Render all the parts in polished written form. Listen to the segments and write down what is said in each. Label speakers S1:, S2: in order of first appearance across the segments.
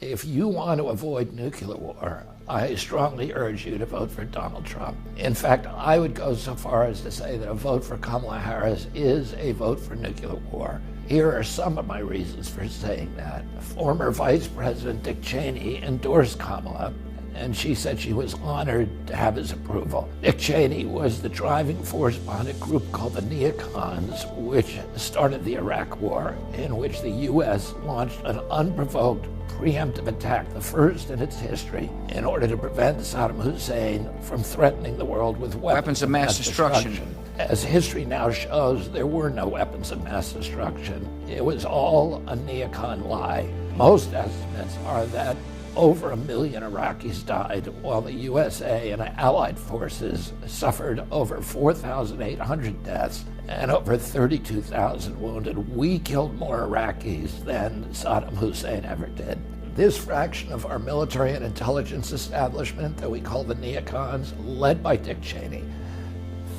S1: If you want to avoid nuclear war, I strongly urge you to vote for Donald Trump. In fact, I would go so far as to say that a vote for Kamala Harris is a vote for nuclear war. Here are some of my reasons for saying that. Former Vice President Dick Cheney endorsed Kamala, and she said she was honored to have his approval. Dick Cheney was the driving force behind a group called the neocons, which started the Iraq War, in which the U.S. launched an unprovoked preemptive attack, the first in its history, in order to prevent Saddam Hussein from threatening the world with weapons
S2: of mass destruction.
S1: As history now shows, there were no weapons of mass destruction. It was all a neocon lie. Most estimates are that over 1 million Iraqis died, while the USA and allied forces suffered over 4,800 deaths and over 32,000 wounded. We killed more Iraqis than Saddam Hussein ever did. This fraction of our military and intelligence establishment that we call the neocons, led by Dick Cheney,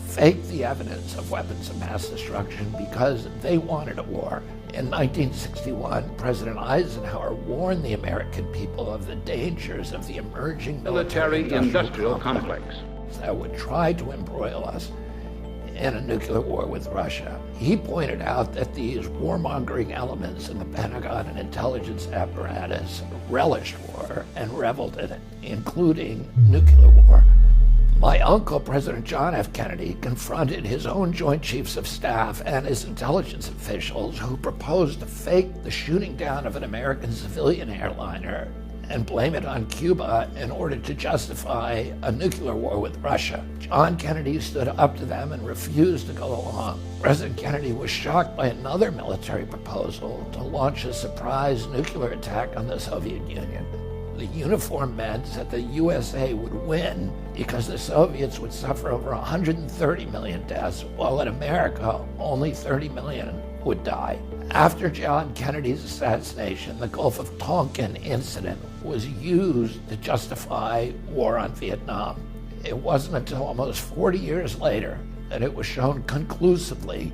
S1: faked the evidence of weapons of mass destruction because they wanted a war. In 1961, President Eisenhower warned the American people of the dangers of the emerging military-industrial complex that would try to embroil us in a nuclear war with Russia. He pointed out that these warmongering elements in the Pentagon and intelligence apparatus relished war and reveled in it, including nuclear war. My uncle, President John F. Kennedy, confronted his own Joint Chiefs of Staff and his intelligence officials who proposed to fake the shooting down of an American civilian airliner and blame it on Cuba in order to justify a nuclear war with Russia. John Kennedy stood up to them and refused to go along. President Kennedy was shocked by another military proposal to launch a surprise nuclear attack on the Soviet Union. The uniform meant that the USA would win because the Soviets would suffer over 130 million deaths, while in America, only 30 million would die. After John Kennedy's assassination, the Gulf of Tonkin incident was used to justify war on Vietnam. It wasn't until almost 40 years later that it was shown conclusively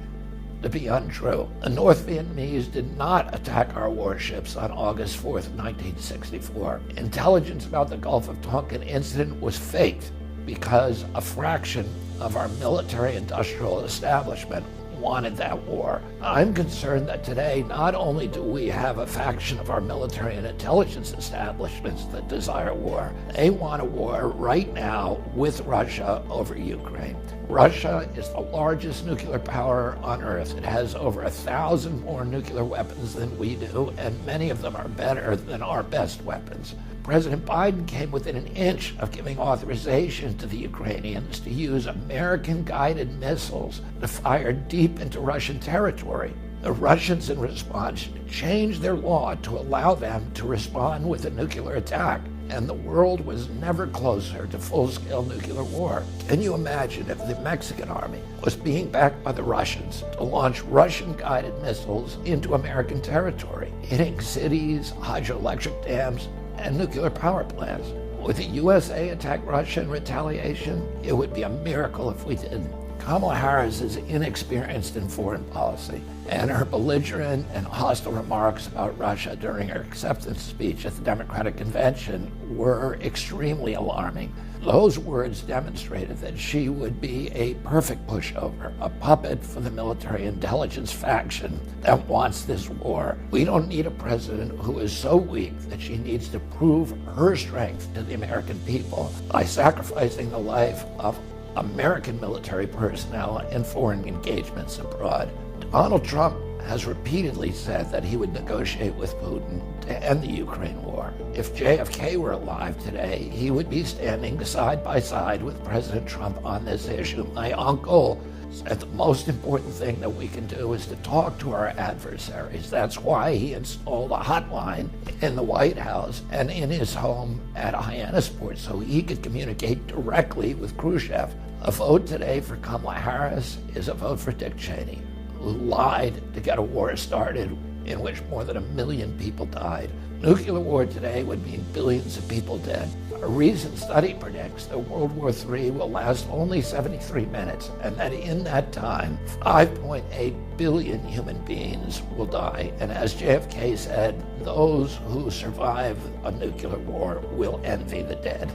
S1: to be untrue. The North Vietnamese did not attack our warships on August 4th, 1964. Intelligence about the Gulf of Tonkin incident was faked because a fraction of our military-industrial establishment wanted that war. I'm concerned that today, not only do we have a faction of our military and intelligence establishments that desire war, they want a war right now with Russia over Ukraine. Russia is the largest nuclear power on Earth. It has over 1,000 more nuclear weapons than we do, and many of them are better than our best weapons. President Biden came within an inch of giving authorization to the Ukrainians to use American-guided missiles to fire deep into Russian territory. The Russians, in response, changed their law to allow them to respond with a nuclear attack, and the world was never closer to full-scale nuclear war. Can you imagine if the Mexican army was being backed by the Russians to launch Russian-guided missiles into American territory, hitting cities, hydroelectric dams, and nuclear power plants? Would the USA attack Russia in retaliation? It would be a miracle if we didn't. Kamala Harris is inexperienced in foreign policy, and her belligerent and hostile remarks about Russia during her acceptance speech at the Democratic Convention were extremely alarming. Those words demonstrated that she would be a perfect pushover, a puppet for the military intelligence faction that wants this war. We don't need a president who is so weak that she needs to prove her strength to the American people by sacrificing the life of American military personnel in foreign engagements abroad. Donald Trump has repeatedly said that he would negotiate with Putin to end the Ukraine war. If JFK were alive today, he would be standing side by side with President Trump on this issue. My uncle said the most important thing that we can do is to talk to our adversaries. That's why he installed a hotline in the White House and in his home at Hyannisport so he could communicate directly with Khrushchev. A vote today for Kamala Harris is a vote for Dick Cheney, who lied to get a war started in which more than 1 million people died. Nuclear war today would mean billions of people dead. A recent study predicts that World War III will last only 73 minutes, and that in that time, 5.8 billion human beings will die. And as JFK said, those who survive a nuclear war will envy the dead.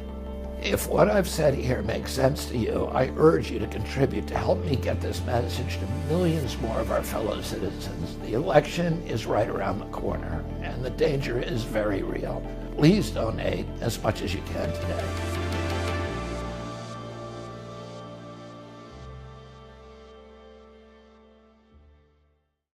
S1: If what I've said here makes sense to you, I urge you to contribute to help me get this message to millions more of our fellow citizens. The election is right around the corner, and the danger is very real. Please donate as much as you can today.